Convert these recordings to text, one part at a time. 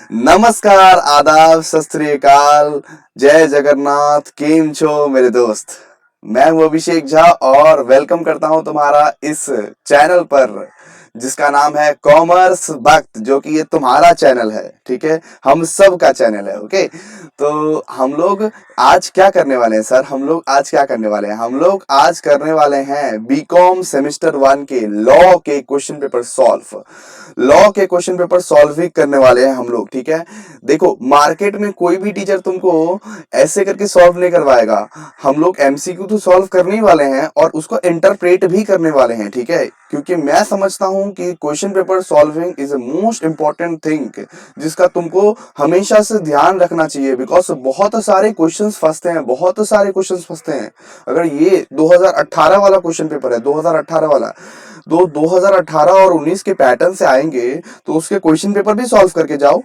नमस्कार, आदाब, सत श्री अकाल, जय जगन्नाथ। केम छो मेरे दोस्त। मैं हूं अभिषेक झा और वेलकम करता हूं तुम्हारा इस चैनल पर जिसका नाम है कॉमर्स भक्त, जो कि ये तुम्हारा चैनल है। ठीक है, हम सब का चैनल है। ओके, तो हम लोग आज क्या करने वाले हैं सर? हम लोग आज क्या करने वाले हैं? हम लोग आज करने वाले हैं बीकॉम सेमेस्टर 1 के लॉ के क्वेश्चन पेपर सॉल्व। लॉ के क्वेश्चन पेपर सॉल्व ही करने वाले हैं हम लोग। ठीक है, देखो मार्केट में कोई भी टीचर तुमको ऐसे करके सॉल्व नहीं करवाएगा। हम लोग एमसीक्यू तो सॉल्व करने ही वाले हैं और उसको इंटरप्रेट भी करने वाले हैं। ठीक है, क्योंकि मैं समझता हूं कि question paper solving is a most important thing जिसका तुमको हमेशा से ध्यान रखना चाहिए। बिकॉज बहुत सारे क्वेश्चंस फंसते हैं, बहुत सारे क्वेश्चंस फंसते हैं। अगर ये 2018 वाला क्वेश्चन पेपर है, 2018 वाला, 2018 और 19 के पैटर्न से आएंगे तो उसके क्वेश्चन पेपर भी सॉल्व करके जाओ।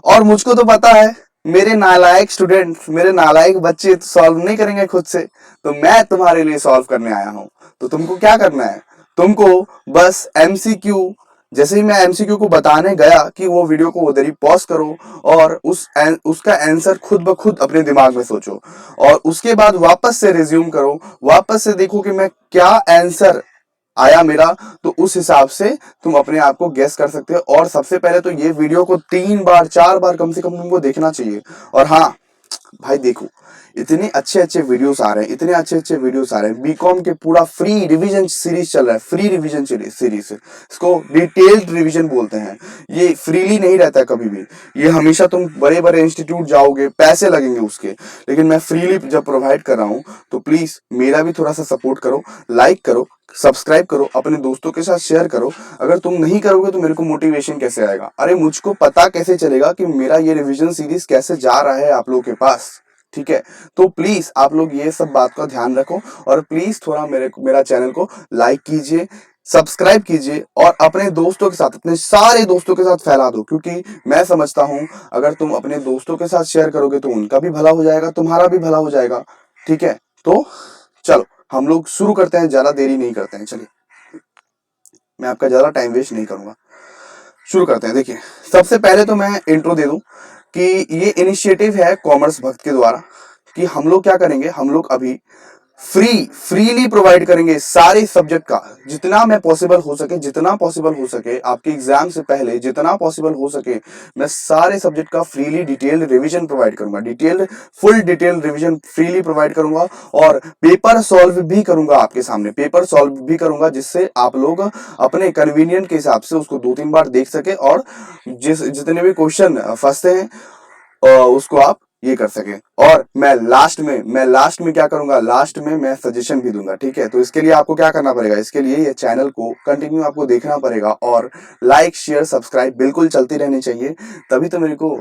और मुझको तो पता है मेरे नालायक स्टूडेंट, मेरे नालायक बच्चे तो सॉल्व नहीं करेंगे खुद से, तो मैं तुम्हारे लिए सॉल्व करने आया हूं। तो तुमको क्या करना है? तुमको बस एमसीक्यू, जैसे ही मैं एमसीक्यू को बताने गया कि वो वीडियो को उधर ही पॉज करो और उसका आंसर खुद ब खुद अपने दिमाग में सोचो और उसके बाद वापस से रिज्यूम करो, वापस से देखो कि मैं क्या आंसर आया मेरा। तो उस हिसाब से तुम अपने आप को गेस कर सकते हो। और सबसे पहले तो ये वीडियो को 3 बार 4 बार कम से कम तुमको देखना चाहिए। और हाँ भाई, देखो इतने अच्छे अच्छे वीडियोस आ रहे हैं, इतने अच्छे अच्छे वीडियोस आ रहे हैं। बीकॉम के पूरा फ्री रिवीजन सीरीज चल रहा है, फ्री रिवीजन सीरीज। इसको डिटेल्ड रिवीजन बोलते हैं। ये फ्रीली नहीं रहता है कभी भी। ये हमेशा तुम बड़े बड़े इंस्टीट्यूट जाओगे, पैसे लगेंगे उसके, लेकिन मैं फ्रीली जब प्रोवाइड कर रहा हूं तो प्लीज मेरा भी थोड़ा सा सपोर्ट करो, लाइक करो, सब्सक्राइब करो, अपने दोस्तों के साथ शेयर करो। अगर तुम नहीं करोगे तो मेरे को मोटिवेशन कैसे आएगा? अरे मुझको पता कैसे चलेगा कि मेरा ये रिवीजन सीरीज कैसे जा रहा है आप लोगों के पास? ठीक है, तो प्लीज आप लोग ये सब बात का ध्यान रखो और प्लीज थोड़ा मेरा चैनल को लाइक कीजिए, सब्सक्राइब कीजिए और अपने दोस्तों के साथ, अपने सारे दोस्तों के साथ फैला दो। क्योंकि मैं समझता हूं अगर तुम अपने दोस्तों के साथ शेयर करोगे तो उनका भी भला हो जाएगा, तुम्हारा भी भला हो जाएगा। ठीक है, तो चलो हम लोग शुरू करते हैं, ज्यादा देरी नहीं करते हैं। चलिए, मैं आपका ज्यादा टाइम वेस्ट नहीं करूंगा, शुरू करते हैं। देखिए, सबसे पहले तो मैं इंट्रो दे दूं कि ये इनिशिएटिव है कॉमर्स भक्त के द्वारा कि हम लोग क्या करेंगे, हम लोग अभी फ्रीली प्रोवाइड करेंगे सारे सब्जेक्ट का, जितना मैं पॉसिबल हो सके, जितना पॉसिबल हो सके आपके एग्जाम से पहले, जितना पॉसिबल हो सके मैं सारे सब्जेक्ट का फ्रीली डिटेल्ड रिवीजन प्रोवाइड करूंगा। Full detailed revision freely provide करूंगा और पेपर सॉल्व भी करूंगा आपके सामने, पेपर सॉल्व भी करूंगा जिससे आप लोग अपने कन्वीनियंट के हिसाब से उसको 2-3 बार देख सके और जितने भी क्वेश्चन फंसते हैं उसको आप ये कर सके। और मैं लास्ट में क्या करूंगा, लास्ट में मैं सजेशन भी दूंगा। ठीक है, तो इसके लिए आपको क्या करना पड़ेगा, इसके लिए ये चैनल को कंटिन्यू आपको देखना पड़ेगा और लाइक शेयर सब्सक्राइब बिल्कुल चलती रहनी चाहिए, तभी तो मेरे को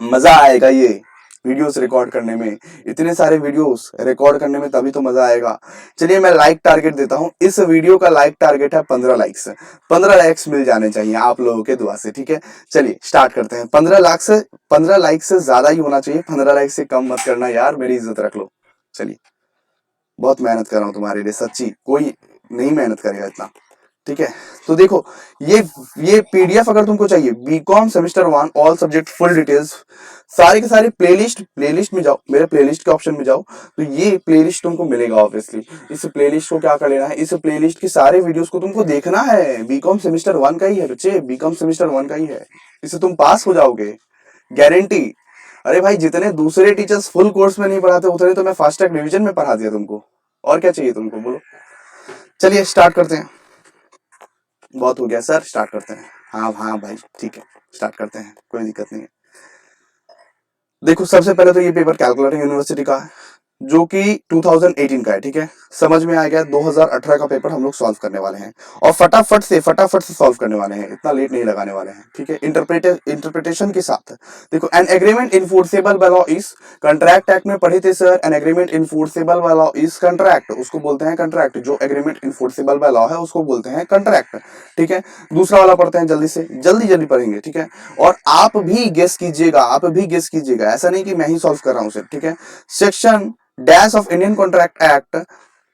मजा आएगा ये वीडियोस रिकॉर्ड करने में, इतने सारे वीडियोस रिकॉर्ड करने में तभी तो मजा आएगा। चलिए, मैं लाइक टारगेट देता हूं। इस वीडियो का लाइक टारगेट है 15 लाइक्स। 15 लाइक्स मिल जाने चाहिए आप लोगों के दुआ से। ठीक है, चलिए स्टार्ट करते हैं। 15 लाइक से ज्यादा ही होना चाहिए, 15 लाइक से कम मत करना यार, मेरी इज्जत रख लो। चलिए, बहुत मेहनत कर रहा हूं तुम्हारे लिए, सच्ची कोई नहीं मेहनत करेगा इतना। ठीक है, तो देखो ये पीडीएफ अगर तुमको चाहिए, BCom semester 1 all subject full details, सारे के सारे प्लेलिस्ट में जाओ, मेरे प्लेलिस्ट के ऑप्शन में जाओ, तो ये प्लेलिस्ट तुमको मिलेगा। ऑब्वियसली इस प्लेलिस्ट को क्या कर लेना है, इस प्लेलिस्ट के सारे वीडियोस को तुमको देखना है। बीकॉम सेमेस्टर 1 का ही है बच्चे, बीकॉम सेमेस्टर 1 का ही है, इससे तुम पास हो जाओगे, गारंटी। अरे भाई, जितने दूसरे टीचर्स फुल कोर्स में नहीं पढ़ाते उतने तो मैं फास्ट ट्रैक डिवीजन में पढ़ा दिया तुमको। और क्या चाहिए तुमको, बोलो। चलिए स्टार्ट करते हैं। बहुत हो गया सर, स्टार्ट करते हैं। हाँ हाँ भाई, ठीक है, स्टार्ट करते हैं, कोई दिक्कत नहीं है। देखो, सबसे पहले तो ये पेपर कैलकुलेटर यूनिवर्सिटी का है जो कि 2018 का है। ठीक है, समझ में आ गया। 2018 का पेपर हम लोग सॉल्व करने वाले हैं और फटाफट से सॉल्व करने वाले हैं, इतना लेट नहीं लगाने वाले हैं। ठीक है, इंटरप्रिटेशन के साथ। देखो, an agreement enforceable by law is, contract act में पढ़े थे sir, an agreement enforceable by law is contract, उसको बोलते हैं कॉन्ट्रैक्ट। जो एग्रीमेंट इनफोर्सेबल बाय लॉ है उसको बोलते हैं कॉन्ट्रैक्ट। ठीक है, दूसरा वाला पढ़ते हैं, जल्दी से जल्दी पढ़ेंगे। ठीक है, और आप भी गेस कीजिएगा, आप भी गेस कीजिएगा, ऐसा नहीं कि मैं ही सॉल्व कर रहा हूं सिर्फ। ठीक है, section dash of Indian contract act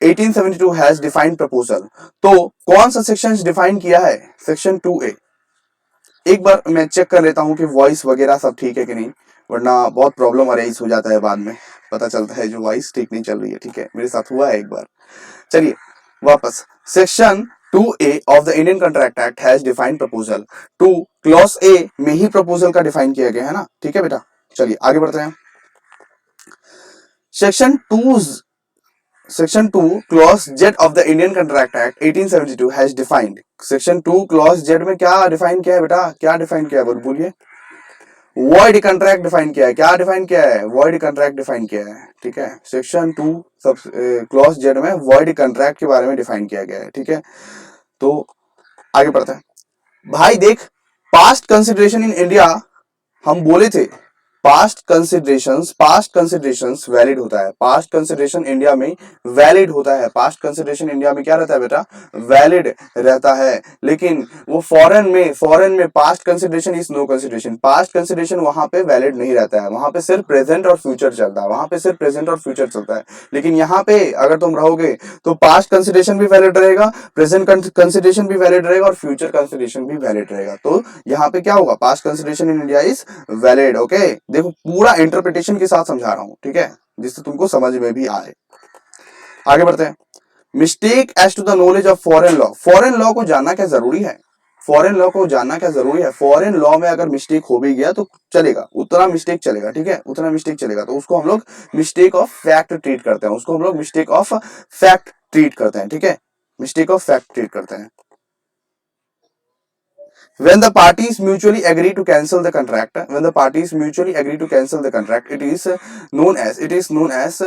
1872 has defined proposal. तो कौन सा सेक्शन डिफाइन किया है? Section 2A। एक बार मैं चेक कर लेता हूँ कि वॉइस वगैरह सब ठीक है कि नहीं, वरना बहुत प्रॉब्लम अराइज हो जाता है बाद में, पता चलता है जो वॉइस ठीक नहीं चल रही है। ठीक है, मेरे साथ हुआ है एक बार। चलिए वापस, section 2A of the Indian contract act has defined proposal. Two clause A में ही प्रपोजल का डिफाइन किया गया है ना। ठीक है बेटा, चलिए आगे बढ़ते हैं। Section two Section 2 Clause Z of the Indian Contract Act 1872 has defined। Section 2 Clause Z में क्या डिफाइन किया है बेटा, क्या डिफाइन किया है बोलिए। वॉइड कॉन्ट्रैक्ट डिफाइन किया है। क्या डिफाइन किया है? वॉइड कॉन्ट्रैक्ट डिफाइन किया है। ठीक है, सेक्शन 2 सब क्लॉज जेड में वॉइड कॉन्ट्रैक्ट के बारे में डिफाइन किया गया है। ठीक है, तो आगे बढ़ते हैं। भाई देख, पास्ट कंसिडरेशन इन इंडिया, हम बोले थे पास्ट कंसिडरेशंस वैलिड होता है। पास्ट कंसिडरेशन इंडिया में वैलिड होता है। पास्ट कंसिडरेशन इंडिया में क्या रहता है बेटा? वैलिड रहता है। लेकिन वो फॉरेन में past consideration is no consideration. Past consideration वहां पे वैलिड नहीं रहता है, वहां पे सिर्फ प्रेजेंट और फ्यूचर चलता है, वहां पे सिर्फ प्रेजेंट और फ्यूचर चलता है। लेकिन यहाँ पे अगर तुम रहोगे तो पास्ट कंसिडरेशन भी वैलिड रहेगा, प्रेजेंट कंसिडरेशन भी वैलिड रहेगा और फ्यूचर कंसिडरेशन भी वैलिड रहेगा। तो यहाँ पे क्या होगा? Past consideration in India is valid. Okay, देखो पूरा इंटरप्रिटेशन के साथ समझा रहा हूं, ठीक है, जिससे तुमको समझ में भी आए। आगे बढ़ते हैं। Mistake as to the knowledge of foreign law. Foreign law को जानना क्या जरूरी है? फॉरेन लॉ को जानना क्या जरूरी है? फॉरेन लॉ में अगर मिस्टेक हो भी गया तो चलेगा, उतना मिस्टेक चलेगा। ठीक है, उतना मिस्टेक चलेगा, तो उसको हम लोग मिस्टेक ऑफ फैक्ट ट्रीट करते हैं। उसको हम लोग मिस्टेक ऑफ फैक्ट ट्रीट करते हैं। ठीक है, मिस्टेक ऑफ फैक्ट ट्रीट करते हैं। When the parties mutually agree to cancel the contract, it is known as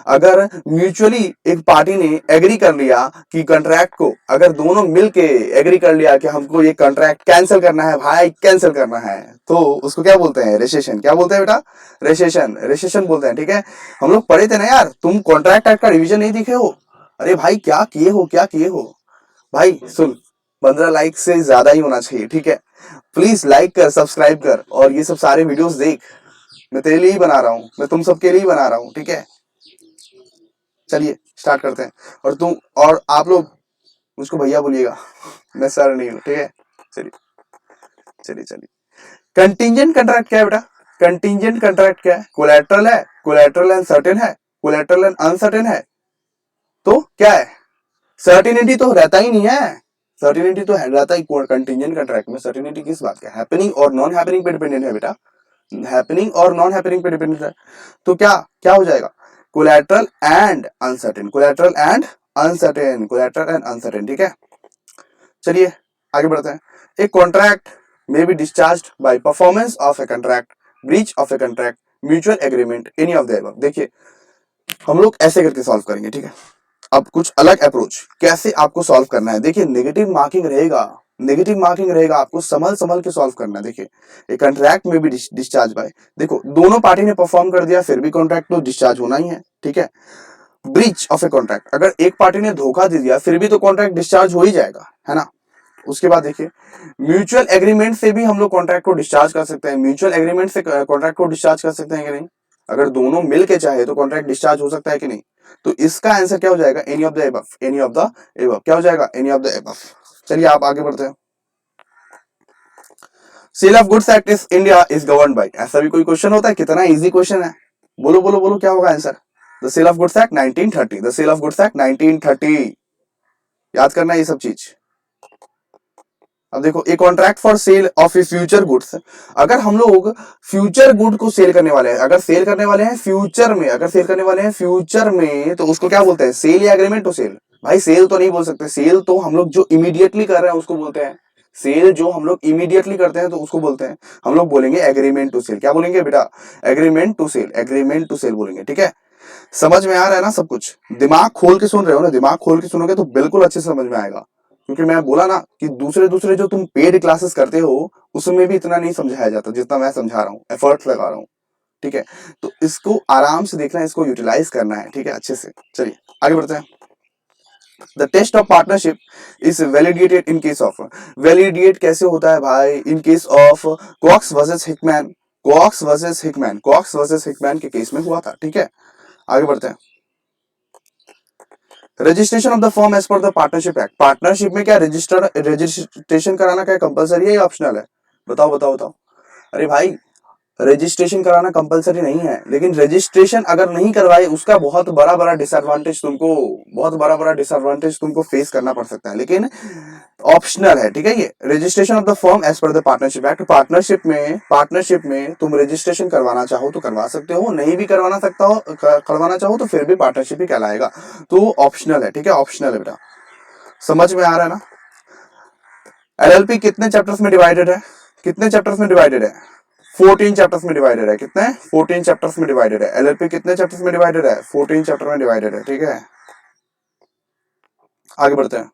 अगर म्यूचुअली एक पार्टी ने एग्री कर लिया कि कॉन्ट्रैक्ट को, अगर दोनों मिलके एग्री कर लिया कि हमको ये कॉन्ट्रैक्ट कैंसिल करना है भाई, कैंसिल करना है, तो उसको क्या बोलते हैं? रेसेशन। क्या बोलते हैं बेटा? रेसेशन बोलते हैं। ठीक है, हम लोग पढ़े थे ना यार, तुम कॉन्ट्रैक्ट एक्ट का रिवीजन नहीं दिखे हो? अरे भाई क्या किए हो भाई? सुन, 15 लाइक से ज्यादा ही होना चाहिए। ठीक है, प्लीज लाइक कर, सब्सक्राइब कर, और ये सब सारे वीडियोस देख। मैं तेरे लिए ही बना रहा हूँ, मैं तुम सबके लिए ही बना रहा हूँ। ठीक है, चलिए स्टार्ट करते हैं। और आप लोग मुझको भैया बोलिएगा, मैं सर नहीं हूँ। ठीक है, चलिए चलिए चलिए। कंटिंजेंट कंट्रैक्ट क्या है बेटा? कंटिंजेंट कंट्रैक्ट क्या है? कोलैटरल है, कोलैटरल एंड सर्टेन है, कोलैटरल एंड अनसर्टेन है, तो क्या है? सर्टिनिटी तो रहता ही नहीं है। सर्टिनिटी तो रहता ही कंटिंजेंट कंट्रैक्ट में। सर्टिनिटी किस बात का? हैपनिंग और नॉन हैपनिंग पे डिपेंडेंट है बेटा, हैपनिंग और नॉन हैपनिंग पे डिपेंडेंट है। तो क्या क्या हो जाएगा? Collateral and uncertain, collateral and uncertain, collateral and uncertain. ठीक है, चलिए आगे बढ़ते हैं। एक contract may be discharged by performance of a contract, breach of a contract, mutual agreement, any of the above. देखिए हम लोग ऐसे करके सॉल्व करेंगे। ठीक है, अब कुछ अलग अप्रोच कैसे आपको सॉल्व करना है। देखिए नेगेटिव मार्किंग रहेगा, नेगेटिव मार्किंग रहेगा, आपको संभल संभल के सॉल्व करना है। देखिए एक कॉन्ट्रैक्ट में भी डिस्चार्ज बाय, देखो दोनों पार्टी ने परफॉर्म कर दिया फिर भी कॉन्ट्रैक्ट तो डिस्चार्ज होना ही है। ठीक है, ब्रीच ऑफ ए कॉन्ट्रैक्ट, अगर एक पार्टी ने धोखा दे दिया फिर भी तो कॉन्ट्रैक्ट डिस्चार्ज हो ही जाएगा, है ना। उसके बाद देखिए म्यूचुअल एग्रीमेंट से भी हम लोग कॉन्ट्रैक्ट को डिस्चार्ज कर सकते हैं। म्यूचुअल एग्रीमेंट से कॉन्ट्रैक्ट को डिस्चार्ज कर सकते हैं कि नहीं? अगर दोनों मिल के चाहे तो कॉन्ट्रैक्ट डिस्चार्ज हो सकता है कि नहीं? तो इसका आंसर क्या हो जाएगा? Any of the above, any of the above. क्या हो जाएगा? Any of the above. चलिए आप आगे बढ़ते हैं। Sale of goods act is India is govern by, ऐसा भी कोई क्वेश्चन होता है? कितना इजी क्वेश्चन है, बोलो बोलो बोलो, क्या होगा answer? The sale of goods act 1930, the sale of goods act 1930। याद करना ये सब चीज। अब देखो, a contract for sale of a future goods, अगर हम लोग फ्यूचर गुड को सेल करने वाले हैं, अगर सेल करने वाले हैं फ्यूचर में, अगर सेल करने वाले हैं फ्यूचर में, तो उसको क्या बोलते हैं? सेल या एग्रीमेंट टू सेल? भाई सेल तो नहीं बोल सकते, सेल तो हम लोग जो इमीडिएटली कर रहे हैं उसको बोलते हैं। सेल जो हम लोग इमीडिएटली करते हैं तो उसको बोलते हैं, हम लोग बोलेंगे एग्रीमेंट टू सेल। क्या बोलेंगे बेटा? Agreement to sale, agreement to sale बोलेंगे। ठीक है, समझ में आ रहा है ना सब कुछ? दिमाग खोल के सुन रहे हो ना? दिमाग खोल के सुनोगे तो बिल्कुल अच्छे से समझ में आएगा, क्योंकि मैं बोला ना कि दूसरे दूसरे जो तुम पेड क्लासेस करते हो उसमें भी इतना नहीं समझाया जाता जितना मैं समझा रहा हूँ, एफर्ट्स लगा रहा हूँ। ठीक है, तो इसको आराम से देखना है, इसको यूटिलाइज करना है। ठीक है, अच्छे से। चलिए आगे बढ़ते हैं। The test of partnership is validated in case of, validate कैसे होता है भाई? In case of Cox versus Hickman, Cox versus Hickman, Cox versus Hickman के केस में हुआ था। ठीक है, आगे बढ़ते हैं। Registration of the firm as per the partnership act, partnership में क्या रजिस्ट्रेशन कराना क्या कंपलसरी है या ऑप्शनल है? बताओ बताओ बताओ। अरे भाई, रजिस्ट्रेशन कराना कंपलसरी नहीं है, लेकिन रजिस्ट्रेशन अगर नहीं करवाए उसका बहुत बड़ा बड़ा डिसएडवांटेज तुमको फेस करना पड़ सकता है, लेकिन ऑप्शनल है, ठीक है। ये registration of the firm as per the partnership act, partnership में तुम रजिस्ट्रेशन करवाना चाहो तो करवा सकते हो, नहीं भी करवाना चाहो तो फिर भी पार्टनरशिप ही कहलाएगा। तो ऑप्शनल है, ठीक है, ऑप्शनल है बेटा। समझ में आ रहा है ना। एलएलपी कितने चैप्टर्स में डिवाइडेड है? कितने चैप्टर्स में डिवाइडेड है? 14 चैप्टर्स में डिवाइडेड है। कितने? 14 चैप्टर्स में डिवाइडेड है। एलएलपी कितने चैप्टर्स में डिवाइडेड है? 14 चैप्टर में डिवाइडेड है, ठीक है। आगे बढ़ते हैं।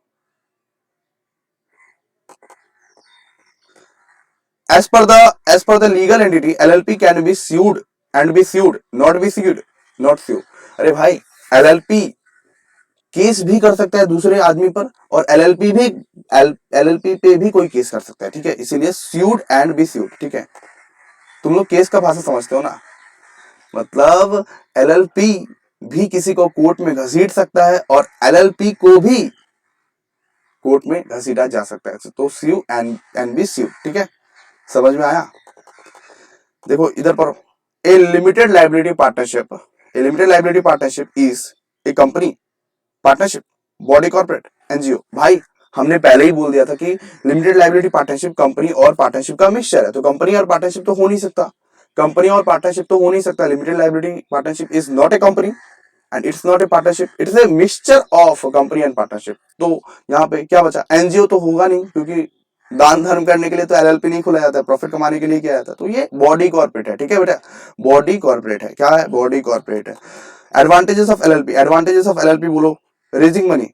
As per the legal entity, LLP can be sued and be sued, not be sued, not sue। अरे भाई, LLP केस भी कर सकता है दूसरे आदमी पर, और एलएलपी पे भी कोई केस कर सकता है, ठीक है। इसीलिए sued and be sued, ठीक है। तुम लोग केस का भाषा समझते हो ना, मतलब एलएलपी भी किसी को कोर्ट में घसीट सकता है और एलएलपी को भी कोर्ट में घसीटा जा सकता है। तो sue and be sued, ठीक है। समझ में आया। देखो इधर पर, a limited liability partnership is a company, partnership, body, corporate, NGO. भाई हमने पहले ही बोल दिया था कि लिमिटेड लाइबिलिटी पार्टनरशिप कंपनी और पार्टनरशिप का मिक्सचर है, तो कंपनी और पार्टनरशिप तो हो नहीं सकता, limited liability partnership is not a company and it's not a partnership, it's a mixture of company and partnership. तो यहाँ पे क्या बचा? एनजीओ तो होगा नहीं, क्योंकि दान धर्म करने के लिए तो एलएलपी नहीं खोला जाता है, प्रॉफिट कमाने के लिए किया जाता है। तो ये बॉडी कॉर्पोरेट है, ठीक है बेटा, बॉडी कॉर्पोरेट है। क्या है? बॉडी कॉर्पोरेट है। एडवांटेजेस ऑफ एलएलपी बोलो। रेजिंग मनी,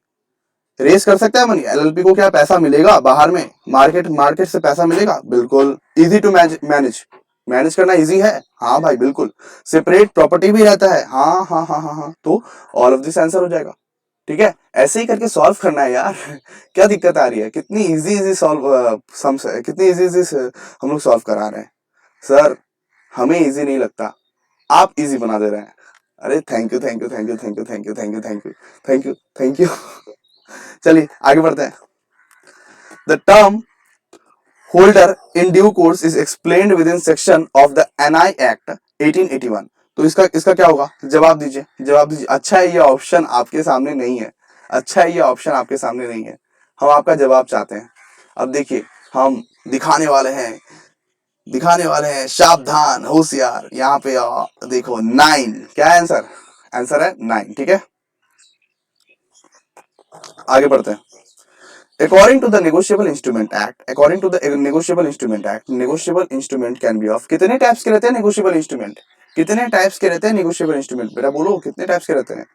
रेस कर सकता है मनी। एलएलपी को क्या पैसा मिलेगा बाहर में, मार्केट से पैसा मिलेगा, बिल्कुल। इजी टू मैनेज करना इजी है, हाँ भाई बिल्कुल। सेपरेट प्रॉपर्टी भी रहता है, हाँ हाँ हाँ हाँ हाँ। तो ऑल ऑफ दिस आंसर हो जाएगा, ठीक है। ऐसे ही करके सॉल्व करना है यार। क्या दिक्कत आ रही है? कितनी इजी सॉल्व सम्स है, कितनी इजी हम लोग सॉल्व करा रहे हैं। सर हमें इजी नहीं लगता, आप इजी बना दे रहे हैं। अरे thank you thank you thank you thank you thank you thank you thank you thank you thank you. चलिए आगे बढ़ते हैं। The term holder in due course is explained with in section of the NI act 1881। तो इसका क्या होगा? जवाब दीजिए, जवाब दीजिए। अच्छा है ये ऑप्शन आपके सामने नहीं है, अच्छा है ये ऑप्शन आपके सामने नहीं है, हम आपका जवाब चाहते हैं। अब देखिए हम दिखाने वाले हैं सावधान होशियार। यहाँ पे देखो 9, क्या है आंसर? आंसर है 9, ठीक है। आगे बढ़ते हैं। According to the Negotiable Instrument Act, negotiable instrument can be of, कितने टाइप्स के रहते हैं negotiable instrument? कितने टाइप्स के रहते हैं negotiable instrument? बेटा बोलो कितने टाइप्स के रहते हैं?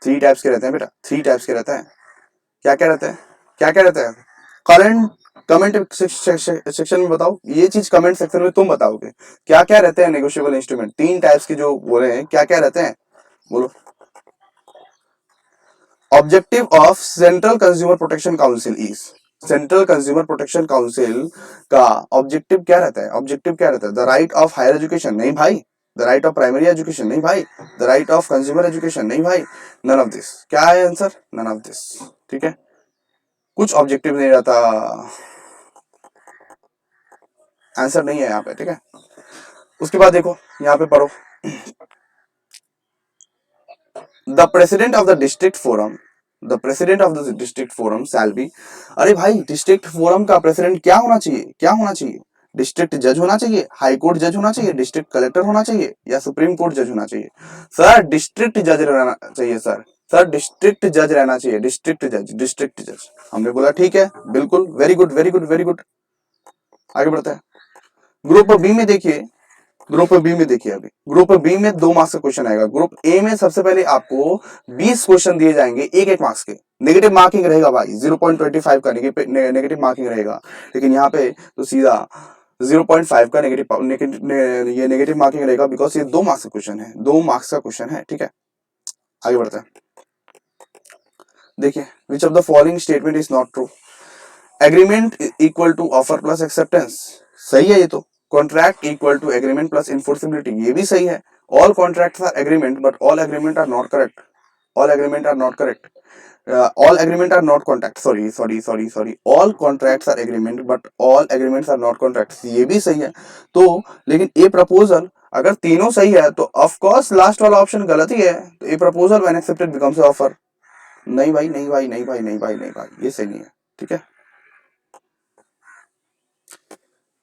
3 टाइप्स के रहते हैं बेटा, 3 टाइप्स के रहते हैं। क्या क्या रहते हैं? क्या क्या रहते हैं? कमेंट सेक्शन में बताओ, ये चीज कमेंट सेक्शन में तुम बताओगे क्या क्या रहते हैं नेगोशिएबल इंस्ट्रूमेंट। 3 टाइप्स के जो बोले हैं, क्या क्या रहते हैं बोलो। Objective of central consumer protection council is, central consumer protection council का ऑब्जेक्टिव क्या रहता है? ऑब्जेक्टिव क्या रहता है? The right of higher education, नहीं भाई। The right of primary education, नहीं भाई। The right of consumer education, नहीं भाई। None of this. क्या है आंसर? नन ऑफ दिस, ठीक है। कुछ ऑब्जेक्टिव नहीं रहता, आंसर नहीं है यहाँ पे, ठीक है। उसके बाद देखो यहाँ पे पढ़ो, the president of the district forum, the president of the district forum shall be. अरे भाई डिस्ट्रिक्ट फोरम का प्रेसिडेंट क्या होना चाहिए? क्या होना चाहिए? डिस्ट्रिक्ट जज होना चाहिए, हाई कोर्ट जज होना चाहिए, डिस्ट्रिक्ट कलेक्टर होना चाहिए, या सुप्रीम कोर्ट जज होना चाहिए? सर डिस्ट्रिक्ट जज रहना चाहिए सर, सर डिस्ट्रिक्ट जज रहना चाहिए, डिस्ट्रिक्ट जज, डिस्ट्रिक्ट जज। हमने बोला ठीक है, बिल्कुल, very good very good very good. आगे बढ़ते हैं। ग्रुप बी में देखिए, ग्रुप बी में देखिए, अभी ग्रुप बी में 2 मार्क्स का क्वेश्चन आएगा। ग्रुप ए में सबसे पहले आपको 20 क्वेश्चन दिए जाएंगे, एक मार्क्स के। नेगेटिव मार्किंग रहेगा भाई, 0.25 का नेगेटिव मार्किंग रहेगा, लेकिन यहाँ पे तो सीधा 0.5 का नेगेटिव मार्किंग रहेगा, बिकॉज ये 2 मार्क्स का क्वेश्चन है, 2 मार्क्स का क्वेश्चन है, ठीक है। आगे बढ़ते हैं। देखिए, which of the following statement is not true? Agreement equal to offer plus acceptance, सही है ये तो। Contract equal to agreement plus enforceability, ये भी सही है। All contracts are agreement but all agreement are not correct, all agreement are not correct, all agreement are not contract, sorry, all contracts are agreement but all agreements are not contracts, ये भी सही है। तो लेकिन ए proposal अगर तीनों सही है तो ऑफ कोर्स लास्ट वाला ऑप्शन गलत ही है। तो ए proposal when accepted becomes offer. नहीं भाई, नहीं भाई, नहीं भाई, नहीं भाई, नहीं भाई, ये सही नहीं है। ठीक है,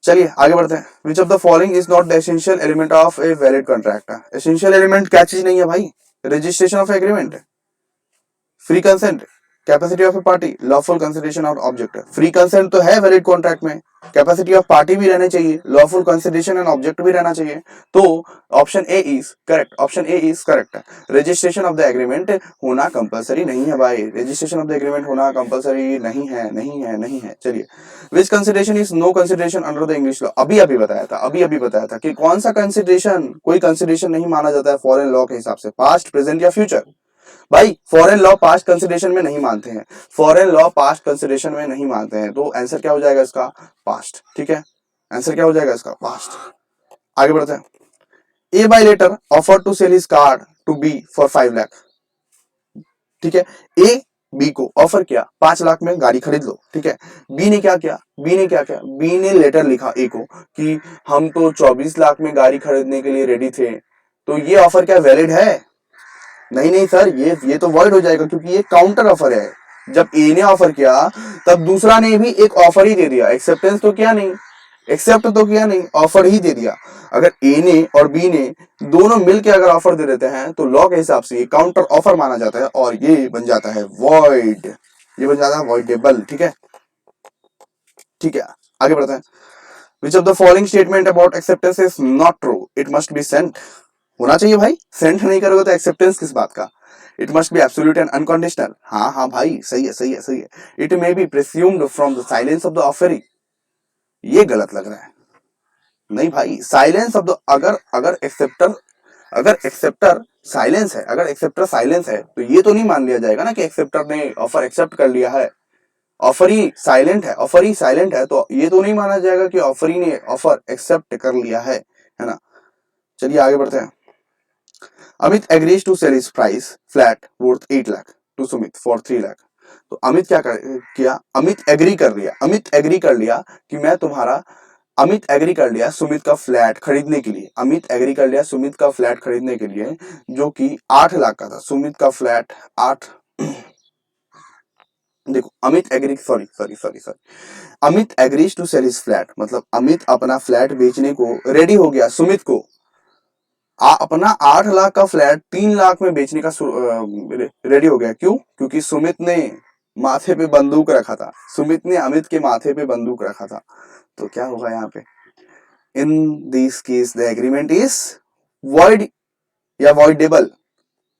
चलिए आगे बढ़ते हैं। Which of the following is not the essential element of a valid contract. Essential element क्या चीज नहीं है भाई? Registration of agreement, free consent, capacity of A party, lawful consideration of object. Free consent तो है वैलिड कॉन्ट्रैक्ट में, capacity of party भी रहने चाहिए, लॉफुल कंसिडरेशन एंड ऑब्जेक्ट भी रहना चाहिए। तो option A is correct, option A is correct है। रजिस्ट्रेशन ऑफ द एग्रीमेंट होना कंपलसरी नहीं है भाई, रजिस्ट्रेशन ऑफ द एग्रीमेंट होना कंपलसरी नहीं है, नहीं है, नहीं है। चलिए, which consideration is no consideration under the English law. अभी अभी बताया था, अभी अभी बताया था कि कौन सा कंसिडरेशन, कोई कंसिडरेशन नहीं माना जाता है फॉरेन लॉ के हिसाब से, पास्ट, प्रेजेंट या फ्यूचर। भाई फॉरेन लॉ पास्ट कंसिडरेशन में नहीं मानते हैं, फॉरेन लॉ पास्ट कंसिडरेशन में नहीं मानते हैं, तो आंसर क्या हो जाएगा इसका? पास्ट। ठीक है, आंसर क्या हो जाएगा इसका? पास्ट। आगे बढ़ते हैं। A by letter offer to cell his car to B for 5 lakh. ठीक है, ए बी को ऑफर किया 5 लाख में गाड़ी खरीद लो। ठीक है, बी ने क्या किया? बी ने क्या किया? बी ने लेटर लिखा ए को कि हम तो 24 लाख में गाड़ी खरीदने के लिए रेडी थे। तो ये ऑफर क्या वैलिड है? नहीं नहीं सर, ये तो वॉइड हो जाएगा क्योंकि ये काउंटर ऑफर है। जब ए ने ऑफर किया तब दूसरा ने भी एक ऑफर ही दे दिया, एक्सेप्टेंस तो किया नहीं, एक्सेप्ट तो किया नहीं, ऑफर ही दे दिया। अगर ए ने और बी ने दोनों मिलकर अगर ऑफर दे देते हैं तो लॉ के हिसाब से ये काउंटर ऑफर माना जाता है और ये बन जाता है वॉइड, ये बन जाता है वॉइडेबल। ठीक है, ठीक है, आगे बढ़ते हैं। Which of the following statement about acceptance is not true, it must be sent. होना चाहिए भाई, सेंड नहीं करोगे तो एक्सेप्टेंस किस बात का? It must be absolute and unconditional. हाँ हाँ भाई, सही है, सही है, सही है। It may be presumed from the silence of the offeree, ये गलत लग रहा है। नहीं भाई, साइलेंस ऑफ द, अगर अगर एक्सेप्टर, अगर एक्सेप्टर साइलेंस है, अगर एक्सेप्टर साइलेंस है तो ये तो नहीं मान लिया जाएगा ना कि एक्सेप्टर ने ऑफर एक्सेप्ट कर लिया है। ऑफर ही साइलेंट है, ऑफर ही साइलेंट है, तो ये तो नहीं माना जाएगा कि ऑफरी ने ऑफर एक्सेप्ट कर लिया है ना। चलिए आगे बढ़ते हैं। Amit agrees to sell his price flat worth 8 lakh to Sumit for 3 lakh। तो अमित क्या किया? अमित एग्री कर लिया, अमित एग्री कर लिया कि मैं तुम्हारा, अमित एग्री कर लिया सुमित का फ्लैट खरीदने के लिए, अमित एग्री कर लिया सुमित का फ्लैट खरीदने के लिए जो कि 8 लाख का था। सुमित का फ्लैट 8, देखो Amit agree, sorry, Amit agrees to cell his flat, मतलब अमित अपना फ्लैट बेचने को रेडी हो गया सुमित को। अपना 8 लाख का फ्लैट 3 लाख में बेचने का रेडी हो गया। क्यों? क्योंकि सुमित ने माथे पे बंदूक रखा था, सुमित ने अमित के माथे पे बंदूक रखा था। तो क्या होगा यहाँ पे? In this case the agreement is void या वॉइडेबल।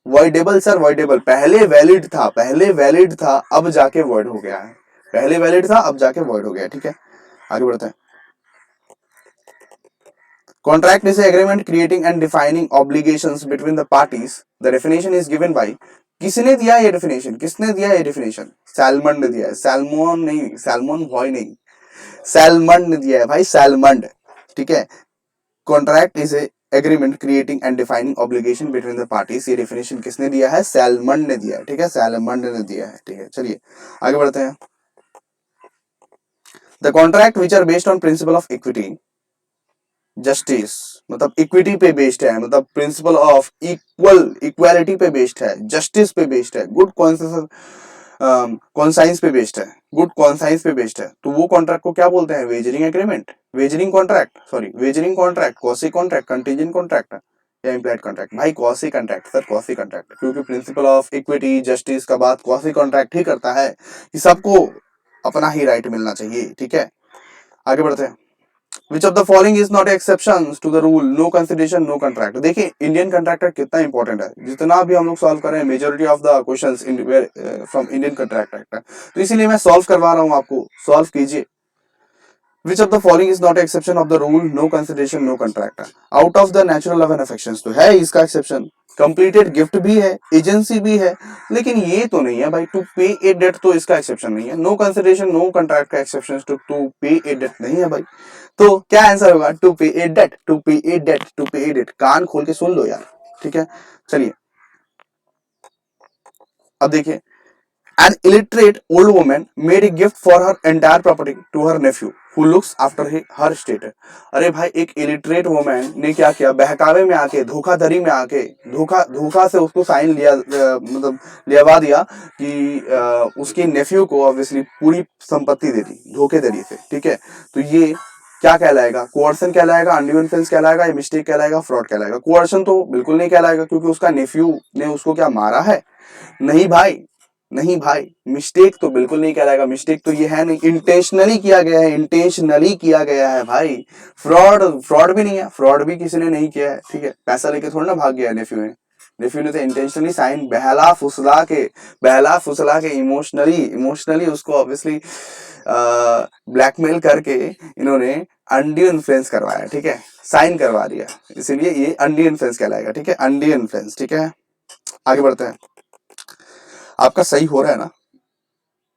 Voidable sir, voidable. पहले वैलिड था, पहले वैलिड था, अब जाके वॉइड हो गया है। पहले वैलिड था, अब जाके वॉइड हो गया। ठीक है, आगे बढ़ते हैं। Contract is an agreement creating and defining obligations between the parties. The definition is given by, किसने दिया ये डेफिनेशन? किसने दिया ये डेफिनेशन? सैलमंड ने दिया है, सैलमोन नहीं, सैलमोन बॉय नहीं, सैलमंड ने दिया है भाई, सैलमंड। ठीक है, contract is a agreement creating and defining obligation between the parties. ये डेफिनेशन किसने दिया है? सैलमंड ने दिया है। ठीक है, सैलमंड ने दिया है। ठीक है, चलिए आगे बढ़ते हैं। The contract which are based on principle of equity, justice, मतलब इक्विटी पे बेस्ड है, मतलब प्रिंसिपल ऑफ इक्वालिटी पे बेस्ड है, जस्टिस पे बेस्ड है, गुड कॉन्साइंस पे बेस्ड है, गुड कॉन्साइंस पे बेस्ड है, तो वो कॉन्ट्रैक्ट को क्या बोलते हैं? Wagering agreement, wagering contract, sorry wagering contract, quasi contract, contingent contract या इम्प्लाइड कॉन्ट्रैक्ट। भाई quasi contract sir, quasi contract, क्योंकि प्रिंसिपल ऑफ इक्विटी जस्टिस का बात क्वासी कॉन्ट्रैक्ट ही करता है कि सबको अपना ही राइट मिलना चाहिए। ठीक है, आगे बढ़ते हैं। Which of the following is not exceptions to the rule no consideration no contract। देखिए इंडियन कॉन्ट्रैक्टर कितना इंपॉर्टेंट है, जितना भी हम लोग सॉल्व कर रहे हैं majority of the questions from Indian contract act, तो इसीलिए मैं सॉल्व करवा रहा हूं आपको, सॉल्व कीजिए। Which of the following is not exception of the rule no consideration no contract। Out of the natural love and affections तो है इसका एक्सेप्शन, कंप्लीटेड गिफ्ट भी है, एजेंसी भी है, लेकिन ये तो नहीं है भाई टू पे ए डेट, तो इसका एक्सेप्शन नहीं है। नो कंसिडरेशन नो कॉन्ट्रैक्ट का एक्सेप्शन टू पे ए डेट नहीं है भाई। तो क्या आंसर होगा? टू पे ए डेट, टू पे ए डेट, टू पे ए डेट। कान खोल के सुन लो यार। ठीक है, चलिए अब देखिए, an illiterate old woman made a gift for her entire property to her nephew who looks after her estate। अरे भाई, एक इलिटरेट वुमेन ने क्या किया, बहकावे में आके, धोखाधड़ी में आके, धोखा धोखा से उसको साइन लिया, मतलब लियावा दिया कि उसके नेफ्यू को ऑब्वियसली पूरी संपत्ति दे दी धोखेधड़ी से, ठीक है। तो ये क्या कहलाएगा, कोअर्शन कहलाएगा, अनड्यू इन्फ्लुएंस कहलाएगा, या मिस्टेक कहलाएगा, फ्रॉड कहलाएगा। कोअर्शन तो बिल्कुल नहीं कहलाएगा, क्योंकि उसका नेफ्यू ने उसको क्या मारा है, नहीं भाई, नहीं भाई, मिस्टेक तो बिल्कुल नहीं कहलाएगा। मिस्टेक तो ये है नहीं, इंटेंशनली किया गया है, इंटेंशनली किया गया है भाई। फ्रॉड, फ्रॉड भी नहीं है, फ्रॉड भी किसी ने नहीं किया है, ठीक है। पैसा लेके थोड़ा ना भाग गया नेफ्यू ने, नेफ्यू ने तो इंटेंशनली साइन, बहला फुसला के इमोशनली उसको ऑब्वियसली ब्लैकमेल करके इन्होंने अनड्यू इन्फ्लुएंस करवाया, ठीक है, साइन करवा दिया, इसीलिए ये अनड्यू इन्फ्लुएंस कहलाएगा, ठीक है, अनड्यू इन्फ्लुएंस, ठीक है। आगे बढ़ते हैं। आपका सही हो रहा है ना,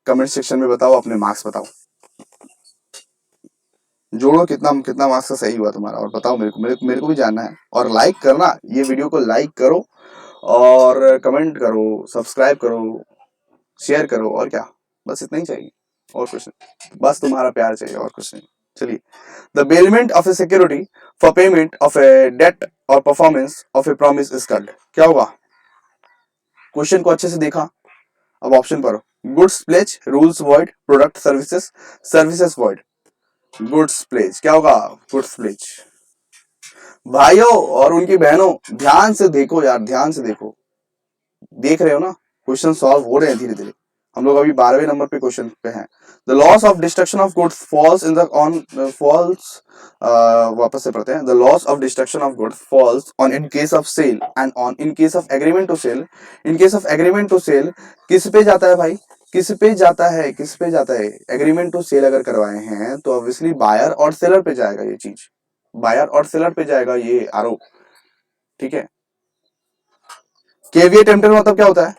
कमेंट सेक्शन में बताओ, अपने मार्क्स बताओ, जोड़ो कितना कितना मार्क्स का सही हुआ तुम्हारा, और बताओ मेरे को भी जानना है। और लाइक करना, ये वीडियो को लाइक करो और कमेंट करो, सब्सक्राइब करो, शेयर करो, और क्या, बस इतना ही चाहिए, और कुछ नहीं, बस तुम्हारा प्यार चाहिए, और कुछ नहीं। चलिए, the bailment of a security for payment of a debt और performance of a promise is called, क्या होगा। क्वेश्चन को अच्छे से देखा, अब ऑप्शन पढ़ो। Goods pledge, rules void, product services, services void. Goods pledge क्या होगा, गुड्स प्लेज। भाइयों और उनकी बहनों, ध्यान से देखो यार, ध्यान से देखो, देख रहे हो ना, क्वेश्चन सॉल्व हो रहे हैं धीरे धीरे। हम लोग अभी 12वें नंबर पे क्वेश्चन पे हैं। The loss of destruction of goods falls in the on falls, वापस से पढ़ते हैं। The loss of destruction of goods falls on in case of sale and on in case of agreement to sale. In case of agreement to sale किस पे जाता है भाई, किस पे जाता है, किस पे जाता है, एग्रीमेंट टू सेल अगर करवाए हैं तो ऑब्वियसली बायर और सेलर पे जाएगा, ये चीज बायर और सेलर पे जाएगा ये आरोप, ठीक है। केविएट एम्प्टर मतलब क्या होता है,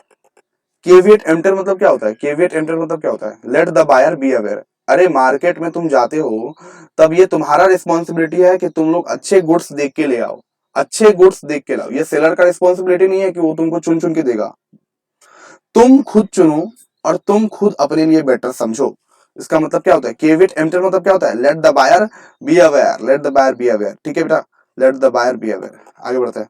केविएट एम्प्टर मतलब क्या होता है, केविएट एम्प्टर मतलब क्या होता है, let the buyer be aware. अरे मार्केट में तुम जाते हो तब ये तुम्हारा रिस्पॉन्सिबिलिटी है कि तुम लोग अच्छे गुड्स देख के ले आओ, अच्छे गुड्स देख के लाओ। ये सेलर का रिस्पॉन्सिबिलिटी नहीं है कि वो तुमको चुन चुन के देगा, तुम खुद चुनो और तुम खुद अपने लिए बेटर समझो। इसका मतलब क्या होता है, केविएट एम्प्टर मतलब क्या होता है, let the buyer be aware, let the buyer be aware, ठीक है बेटा, let the buyer be aware. आगे बढ़ते हैं।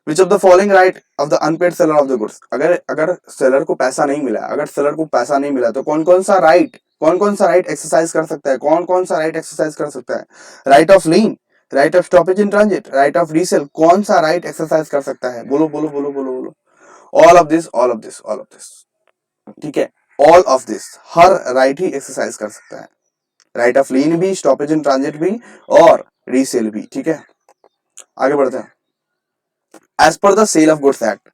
Which of the following right of the unpaid seller of the goods. अगर अगर सेलर को पैसा नहीं मिला, अगर सेलर को पैसा नहीं मिला तो कौन कौन सा राइट एक्सरसाइज कर सकता है, कौन कौन सा राइट एक्सरसाइज कर सकता है, right of lean, right of stoppage in transit, right of resale, कौन सा राइट एक्सरसाइज कर सकता है, बोलो बोलो बोलो बोलो बोलो। All of this, all of this, all of this, ठीक है, all of this, her right he exercise कर सकता है, राइट ऑफ लीन भी, स्टॉपेज इन ट्रांजिट भी, और रीसेल भी, ठीक है। आगे बढ़ते हैं। As per the sale of goods act,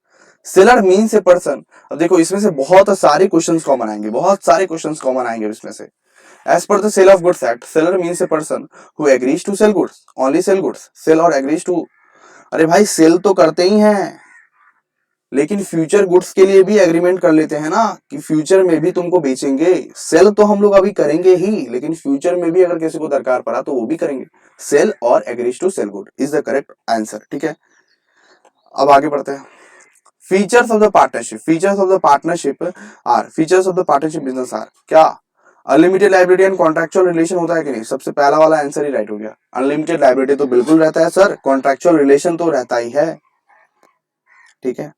seller means a person. अब देखो इसमें से बहुत सारे क्वेश्चंस कॉमन आएंगे, बहुत सारे क्वेश्चंस कॉमन आएंगे इसमें से। As per the sale of goods act, seller means a person who agrees to sale goods, only sale goods, sale और एग्रीज टू। अरे भाई सेल तो करते ही हैं, लेकिन फ्यूचर गुड्स के लिए भी एग्रीमेंट कर लेते हैं ना, कि फ्यूचर में भी तुमको बेचेंगे। सेल तो हम लोग अभी करेंगे ही, लेकिन फ्यूचर में भी अगर किसी को दरकार पड़ा तो वो भी करेंगे। सेल और agrees to sell good is the correct answer, ठीक है। अब आगे बढ़ते हैं। Features of the partnership, features of the partnership are, features of the partnership business are, क्या unlimited liability and contractual relation होता है कि नहीं, सबसे पहला वाला आंसर ही राइट हो गया। अनलिमिटेड लायबिलिटी तो बिल्कुल रहता है सर, कॉन्ट्रैक्चुअल रिलेशन तो रहता ही है, ठीक है।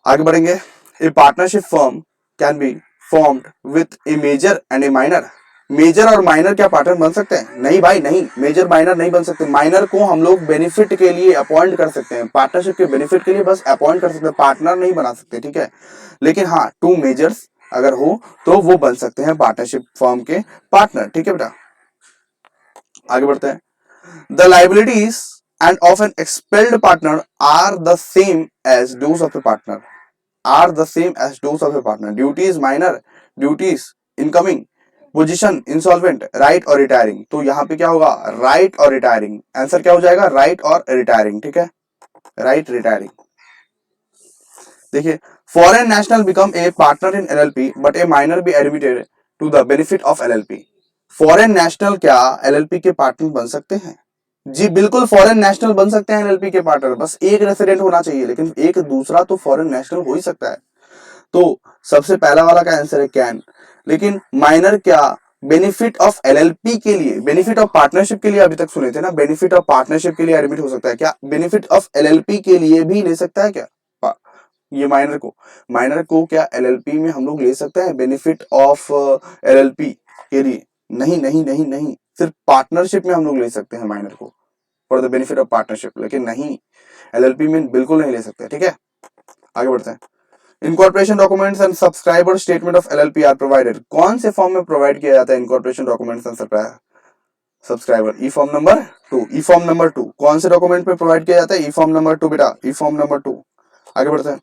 आगे बढ़ेंगे। A partnership firm can be formed with a major and a minor. Major और माइनर क्या पार्टनर बन सकते हैं, नहीं भाई नहीं, मेजर माइनर नहीं बन सकते। माइनर को हम लोग बेनिफिट के लिए अपॉइंट कर सकते हैं, पार्टनरशिप के बेनिफिट के लिए बस अपॉइंट कर सकते हैं, पार्टनर नहीं बना सकते, ठीक है। लेकिन हाँ, टू मेजर्स अगर हो तो वो बन सकते हैं पार्टनरशिप फर्म के पार्टनर, ठीक है बेटा। आगे बढ़ते हैं। The liabilities and of an expelled partner are the same as dues of a partner, are the same as dues of a partner. Duties minor, duties incoming, position insolvent, right और retiring. तो यहां पे क्या होगा, right और retiring, answer क्या हो जाएगा, राइट और रिटायरिंग, ठीक है, राइट रिटायरिंग। देखिए, foreign national become a partner in LLP but a minor be admitted to the benefit of LLP. Foreign national क्या एलएलपी के पार्टनर बन सकते हैं, जी बिल्कुल, फॉरेन नेशनल बन सकते हैं एलएलपी के पार्टनर, बस एक रेसिडेंट होना चाहिए, लेकिन एक दूसरा तो फॉरेन नेशनल हो ही सकता है। तो सबसे पहला वाला का आंसर है कैन। लेकिन माइनर क्या बेनिफिट ऑफ एलएलपी के लिए, बेनिफिट ऑफ पार्टनरशिप के लिए अभी तक सुने थे ना, बेनिफिट ऑफ पार्टनरशिप के लिए एडमिट हो सकता है क्या? बेनिफिट ऑफ एलएलपी के लिए भी ले सकता है क्या ये माइनर को क्या एलएलपी में हम लोग ले सकते हैं बेनिफिट ऑफ एलएलपी के लिए? नहीं नहीं नहीं नहीं, सिर्फ पार्टनरशिप में हम लोग ले सकते हैं माइनर को for the benefit of partnership, लेकिन नहीं एलएलपी में बिल्कुल नहीं ले सकते। ठीक है, आगे बढ़ते हैं। Incorporation documents and subscriber statement of LLP are provided, कौन से फॉर्म में प्रोवाइड किया जाता है incorporation documents and subscriber? E form number 2। E form number 2 कौन से डॉक्यूमेंट में प्रोवाइड किया जाता है? ई फॉर्म नंबर 2 बेटा, ई फॉर्म नंबर 2। आगे बढ़ते हैं।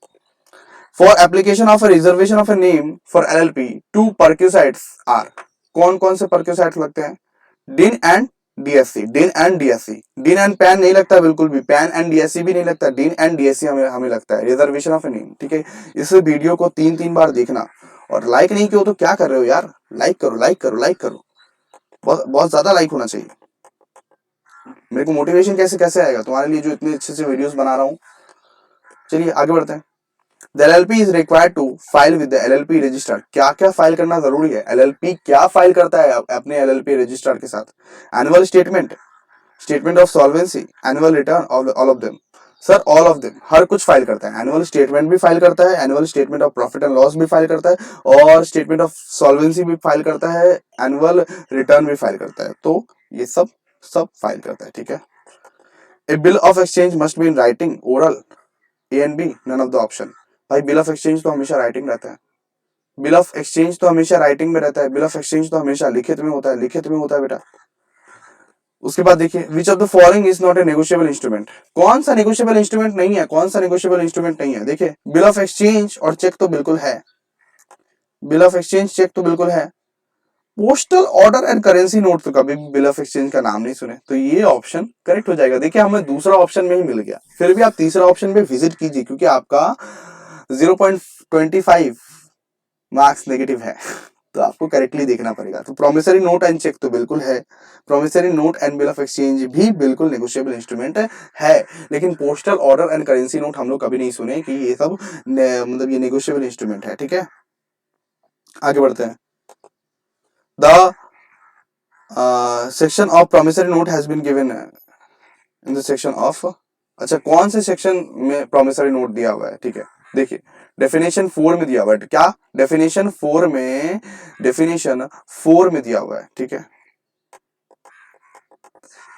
For application of a reservation of a name for LLP, 2 prerequisites are, कौन कौन से परक्यूसाइट्स लगते हैं? DIN and DSC, DIN and DSC. DIN and PAN नहीं लगता बिल्कुल भी, पैन एंड डीएससी भी नहीं लगता, डिन एंड डीएससी हमें लगता है, रिजर्वेशन ऑफ ए नेम। ठीक है, इस वीडियो को 3-3 बार देखना, और लाइक नहीं किया तो क्या कर रहे हो यार, लाइक करो लाइक करो लाइक करो, बहुत बहुत ज्यादा लाइक होना चाहिए। मेरे को मोटिवेशन कैसे कैसे आएगा तुम्हारे लिए जो इतने अच्छे से वीडियोस बना रहा हूँ। चलिए आगे बढ़ते हैं। The LLP is required to file with the LLP registrar, क्या क्या फाइल करना जरूरी है? LLP क्या फाइल करता है अपने LLP रजिस्ट्रार के साथ? Annual statement, statement of solvency, annual return, all of them. Sir all of them, हर कुछ फाइल करता है। एनुअल स्टेटमेंट भी फाइल करता है, annual statement of profit and loss भी फाइल करता है, और स्टेटमेंट ऑफ सॉल्वेंसी भी फाइल करता है, एनुअल रिटर्न भी फाइल करता है। तो ये सब सब फाइल करता है। ठीक है। A bill of exchange must be in writing, oral, A and B, none of the option. भाई बिल ऑफ एक्सचेंज तो हमेशा राइटिंग रहता है, बिल ऑफ एक्सचेंज तो हमेशा राइटिंग में रहता है, बिल ऑफ एक्सचेंज तो हमेशा लिखित में होता है, लिखित में होता है बेटा। उसके बाद देखिए, which of the following is not A negotiable instrument, कौन सा नेगोशिएबल इंस्ट्रूमेंट नहीं है? कौन सा नेगोशिएबल इंस्ट्रूमेंट नहीं है? देखिए, बिल ऑफ एक्सचेंज और चेक तो बिल्कुल है, बिल ऑफ एक्सचेंज चेक तो बिल्कुल है। Postal order and currency note तो कभी भी बिल ऑफ एक्सचेंज का नाम नहीं सुने, तो ये ऑप्शन करेक्ट हो जाएगा। देखिए हमें दूसरा ऑप्शन में ही मिल गया, फिर भी आप तीसरा ऑप्शन पे विजिट कीजिए, क्योंकि आपका 0.25 मार्क्स नेगेटिव है, तो आपको करेक्टली देखना पड़ेगा। तो प्रोमिसरी नोट एंड चेक तो बिल्कुल है, promissory note and bill of exchange भी बिल्कुल नेगोशिएबल इंस्ट्रूमेंट है, लेकिन postal order and currency note हम लोग कभी नहीं सुने कि ये सब मतलब ये नेगोशिएबल इंस्ट्रूमेंट है। ठीक है, आगे बढ़ते हैं। The section of promissory note has been given in the section of, अच्छा कौन से सेक्शन में प्रोमिसरी नोट दिया हुआ है? ठीक है, देखिए डेफिनेशन 4 में दिया हुआ है। क्या डेफिनेशन 4 में, डेफिनेशन 4 में दिया हुआ है। ठीक है,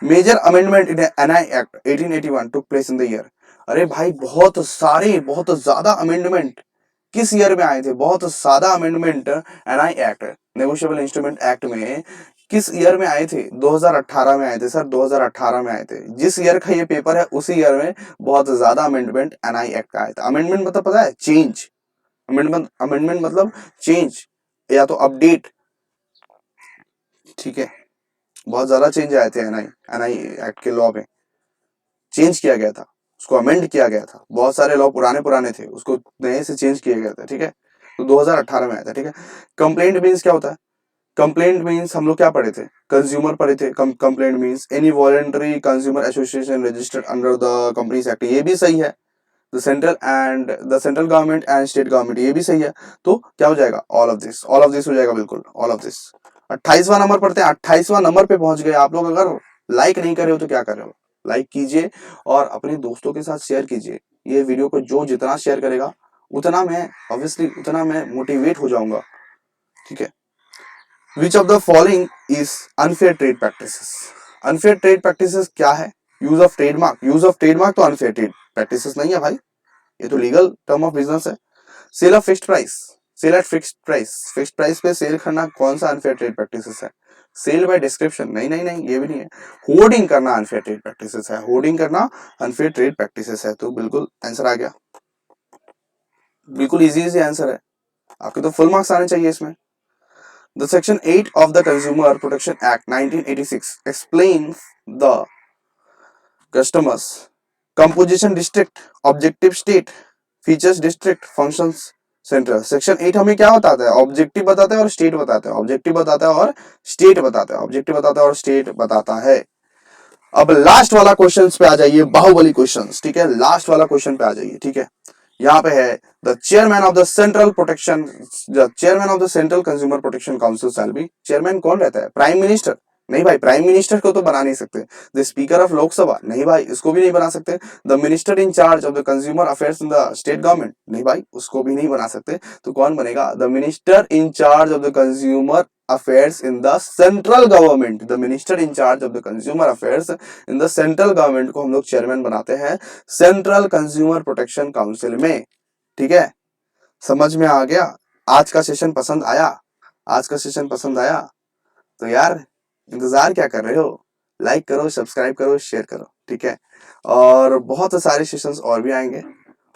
major amendment in NI act 1881 took place in the year. अरे भाई बहुत सारे, बहुत ज्यादा अमेंडमेंट किस ईयर में आए थे? बहुत ज्यादा amendment NI act, negotiable instrument act में किस ईयर में आए थे? 2018 में आए थे सर, 2018 में आए थे। जिस ईयर का ये पेपर है उसी ईयर में बहुत ज्यादा अमेंडमेंट एनआई एक्ट का आया था। अमेंडमेंट मतलब पता है? चेंज। अमेंडमेंट मतलब चेंज या तो अपडेट। ठीक है, बहुत ज्यादा चेंज आए थे एनआई एक्ट के लॉ में, चेंज किया गया था, उसको अमेंड किया गया था। बहुत सारे लॉ पुराने पुराने थे, उसको नए से चेंज किया गया था। ठीक है, तो 2018 में आया था। ठीक है, कंप्लेंट मीन्स क्या होता है? कंप्लेंट मीन्स हम लोग क्या पढ़े थे? कंज्यूमर पढ़े थे। Complaint means any voluntary consumer association registered under the companies act, ये भी सही है। The central government and state government, ये भी सही है। तो क्या हो जाएगा? All of this, all of this हो जाएगा, बिल्कुल ऑल ऑफ दिस। 28वां नंबर पढ़ते हैं, 28वां नंबर पे पहुंच गए आप लोग। अगर लाइक नहीं कर रहे हो तो क्या कर रहे हो? लाइक कीजिए और अपने दोस्तों के साथ शेयर कीजिए। ये वीडियो को जो जितना शेयर करेगा उतना मैं ऑब्वियसली उतना मैं मोटिवेट हो जाऊंगा। ठीक है, which of the following is unfair trade practices? Unfair trade practices क्या है? Use of trademark, use of trademark तो अनफेयर ट्रेड प्रैक्टिसेस नहीं है भाई, ये तो लीगल टर्म ऑफ बिजनेस है। Sale of fixed price, sale at fixed price, fixed price पे सेल करना कौन सा अनफेयर ट्रेड प्रैक्टिसेस है? सेल बाय डिस्क्रिप्शन, नहीं नहीं नहीं, ये भी नहीं है। होर्डिंग करना अनफेयर ट्रेड प्रैक्टिसेस है, होर्डिंग करना अनफेयर ट्रेड प्रैक्टिसेस है। तो बिल्कुल आंसर आ गया, बिल्कुल इजी इजी आंसर है, आपके तो फुल मार्क्स आने चाहिए इसमें। The section 8 of the consumer protection act 1986 explains the customers composition district, objective state, features district, functions central. Section 8 हमें क्या बताता है? ऑब्जेक्टिव बताता है और स्टेट बताता है, ऑब्जेक्टिव बताता है और स्टेट बताता है, ऑब्जेक्टिव बताता है और स्टेट बताता है। अब लास्ट वाला क्वेश्चंस पे आ जाइए, बाहुबली क्वेश्चंस, ठीक है, लास्ट वाला क्वेश्चन पे आ जाइए, ठीक है। यहाँ पे है the chairman of the central protection, the chairman of the central consumer protection council shall be, chairman कौन रहता है? Prime minister? नहीं भाई, प्राइम मिनिस्टर को तो बना नहीं सकते। The speaker of Lok Sabha? नहीं भाई, इसको भी नहीं बना सकते। The minister in charge of the consumer affairs in the state government? नहीं भाई, उसको भी नहीं बना सकते। तो कौन बनेगा? The minister in charge of the consumer affairs in the central government. The minister in charge of the consumer affairs in the central government को हम लोग चेयरमैन बनाते हैं सेंट्रल कंज्यूमर प्रोटेक्शन काउंसिल में, ठीक है। समझ में आ गया? आज का सेशन पसंद आया? आज का सेशन पसंद आया तो यार इंतजार क्या कर रहे हो? लाइक करो, सब्सक्राइब करो, शेयर करो, ठीक है। और बहुत सारे सेशंस और भी आएंगे,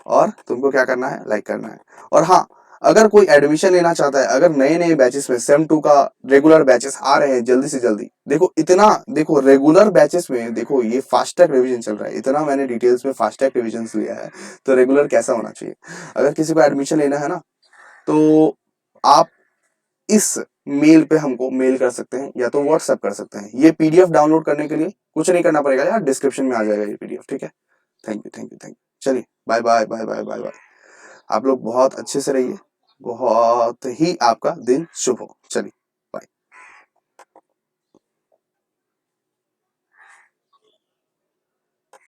और तुमको क्या करना है? लाइक करना है। और हाँ, अगर कोई एडमिशन लेना चाहता है, अगर नए नए बैचेस में सेम 2 का रेगुलर बैचेस आ रहे हैं जल्दी से जल्दी, देखो इतना, देखो रेगुलर बैचेस में देखो ये फास्ट ट्रैक रिवीजन चल रहा है, इतना मैंने डिटेल्स में फास्ट ट्रैक रिवीजन लिया है, तो रेगुलर कैसा होना चाहिए। अगर किसी को एडमिशन लेना है ना, तो आप इस मेल पे हमको मेल कर सकते हैं या तो व्हाट्सएप कर सकते हैं। ये पीडीएफ डाउनलोड करने के लिए कुछ नहीं करना पड़ेगा यार, डिस्क्रिप्शन में आ जाएगा ये पीडीएफ, ठीक है। Thank you, thank you, thank you. चलिए, bye bye bye bye bye bye. आप लोग बहुत अच्छे से रहिए, बहुत ही आपका दिन शुभ हो। चलिए।